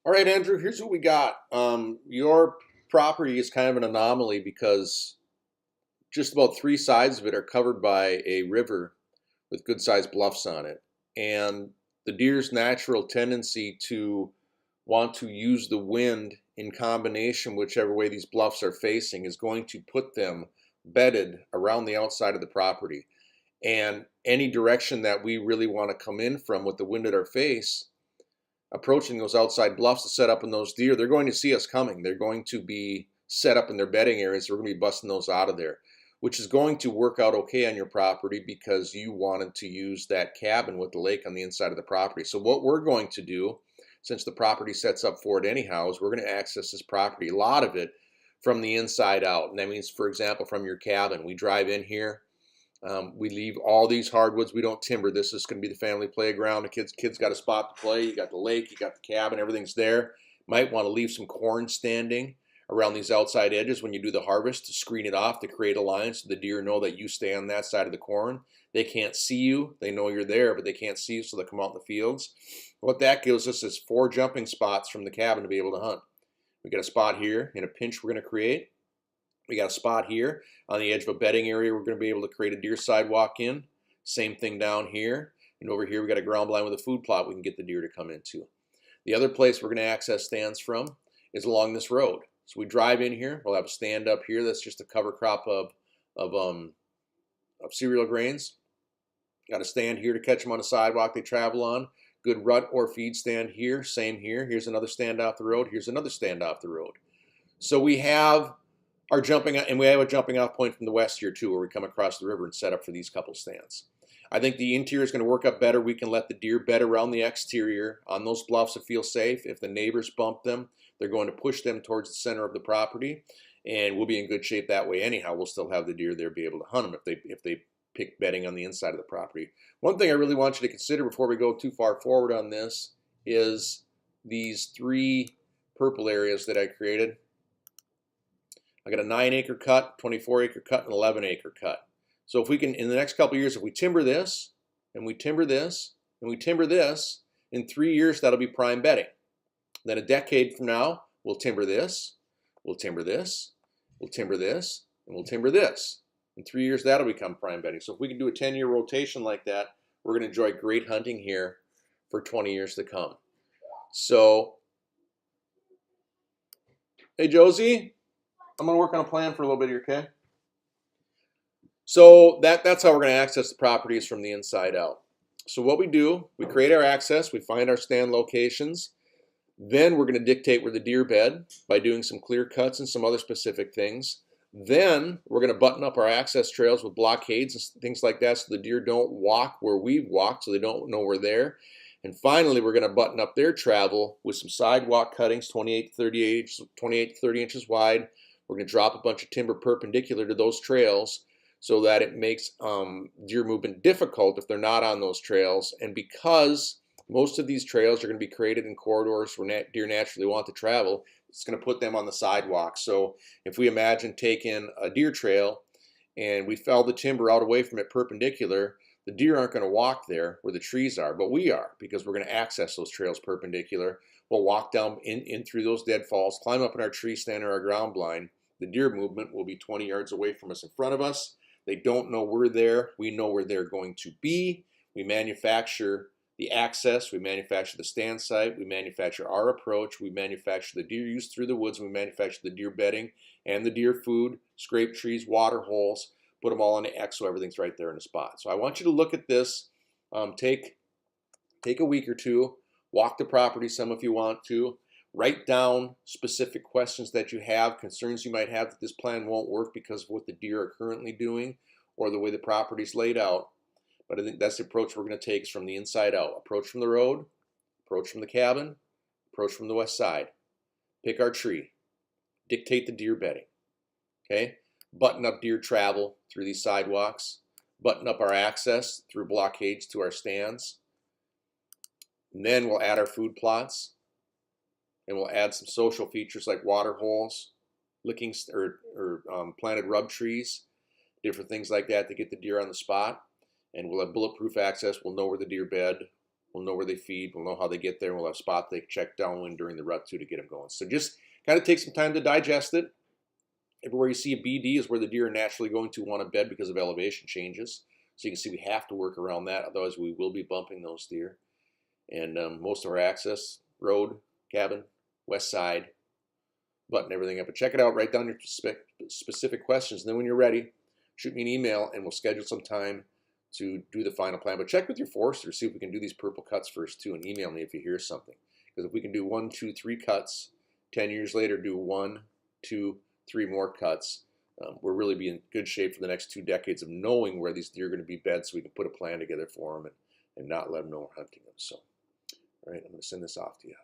All right, Andrew, here's what we got. Your property is kind of an anomaly because just about three sides of it are covered by a river with good sized bluffs on it. And the deer's natural tendency to want to use the wind in combination, whichever way these bluffs are facing, is going to put them bedded around the outside of the property. And any direction that we really want to come in from with the wind at our face, approaching those outside bluffs to set up in those deer, they're going to see us coming. They're going to be set up in their bedding areas. We're going to be busting those out of there, which is going to work out okay on your property because you wanted to use that cabin with the lake on the inside of the property. So what we're going to do, since the property sets up for it anyhow, is we're going to access this property, a lot of it, from the inside out. And that means, for example, from your cabin. We drive in here. We leave all these hardwoods. We don't timber. This is going to be the family playground. The kids got a spot to play. You got the lake. You got the cabin. Everything's there. Might want to leave some corn standing around these outside edges when you do the harvest to screen it off, to create a line so the deer know that you stay on that side of the corn. They can't see you. They know you're there, but they can't see you, so they come out in the fields. What that gives us is 4 jumping spots from the cabin to be able to hunt. We got a spot here in a pinch we're going to create. We got a spot here on the edge of a bedding area we're going to be able to create a deer sidewalk in. Same thing down here. And over here we got a ground blind with a food plot we can get the deer to come into. The other place we're going to access stands from is along this road. So we drive in here. We'll have a stand up here that's just a cover crop of cereal grains. Got a stand here to catch them on the sidewalk they travel on. Good rut or feed stand here. Same here. Here's another stand off the road. Here's another stand off the road. So we have our jumping, and we have a jumping off point from the west here too, where we come across the river and set up for these couple stands. I think the interior is going to work up better. We can let the deer bed around the exterior on those bluffs that feel safe. If the neighbors bump them, they're going to push them towards the center of the property, and we'll be in good shape that way. Anyhow, we'll still have the deer there, be able to hunt them if they pick bedding on the inside of the property. One thing I really want you to consider before we go too far forward on this is these 3 purple areas that I created. I got a 9-acre cut, 24-acre cut, and 11-acre cut. So if we can, in the next couple of years, if we timber this, and we timber this, and we timber this, in 3 years, that'll be prime bedding. Then a decade from now, we'll timber this, we'll timber this, we'll timber this, and we'll timber this. In 3 years, that'll become prime bedding. So if we can do a 10-year rotation like that, we're going to enjoy great hunting here for 20 years to come. So, hey, Josie, I'm going to work on a plan for a little bit here, okay? So that's how we're going to access the properties from the inside out. So what we do, we create our access, we find our stand locations, then we're going to dictate where the deer bed by doing some clear cuts and some other specific things. Then we're going to button up our access trails with blockades and things like that so the deer don't walk where we've walked, so they don't know we're there. And finally, we're going to button up their travel with some sidewalk cuttings, 28 to 30 inches wide. We're going to drop a bunch of timber perpendicular to those trails so that it makes deer movement difficult if they're not on those trails. And because most of these trails are going to be created in corridors where deer naturally want to travel, it's going to put them on the sidewalk. So if we imagine taking a deer trail and we fell the timber out away from it perpendicular, the deer aren't going to walk there where the trees are, but we are, because we're going to access those trails perpendicular. We'll walk down in through those deadfalls, climb up in our tree stand or our ground blind. The deer movement will be 20 yards away from us in front of us. They don't know we're there. We know where they're going to be. We manufacture the access. We manufacture the stand site. We manufacture our approach. We manufacture the deer use through the woods. And we manufacture the deer bedding and the deer food, scrape trees, water holes, put them all on the X so everything's right there in the spot. So I want you to look at this. Take a week or two. Walk the property some if you want to. Write down specific questions that you have, concerns you might have that this plan won't work because of what the deer are currently doing or the way the property's laid out. But I think that's the approach we're going to take, is from the inside out. Approach from the road, approach from the cabin, approach from the west side. Pick our tree. Dictate the deer bedding. Okay? Button up deer travel through these sidewalks. Button up our access through blockades to our stands. And then we'll add our food plots. And we'll add some social features like water holes, licking or planted rub trees, different things like that to get the deer on the spot. And we'll have bulletproof access. We'll know where the deer bed. We'll know where they feed. We'll know how they get there. We'll have spots they check downwind during the rut too to get them going. So just kind of take some time to digest it. Everywhere you see a BD is where the deer are naturally going to want to bed because of elevation changes. So you can see we have to work around that. Otherwise, we will be bumping those deer. And most of our access, road, cabin, west side, button everything up. But check it out. Write down your specific questions. And then when you're ready, shoot me an email and we'll schedule some time to do the final plan. But check with your forester, see if we can do these purple cuts first too, and email me if you hear something. Because if we can do 1, 2, 3 cuts, 10 years later do 1, 2, 3 more cuts, we'll really be in good shape for the next 2 decades of knowing where these deer are going to be bed, so we can put a plan together for them and not let them know we're hunting them. So, all right, I'm going to send this off to you.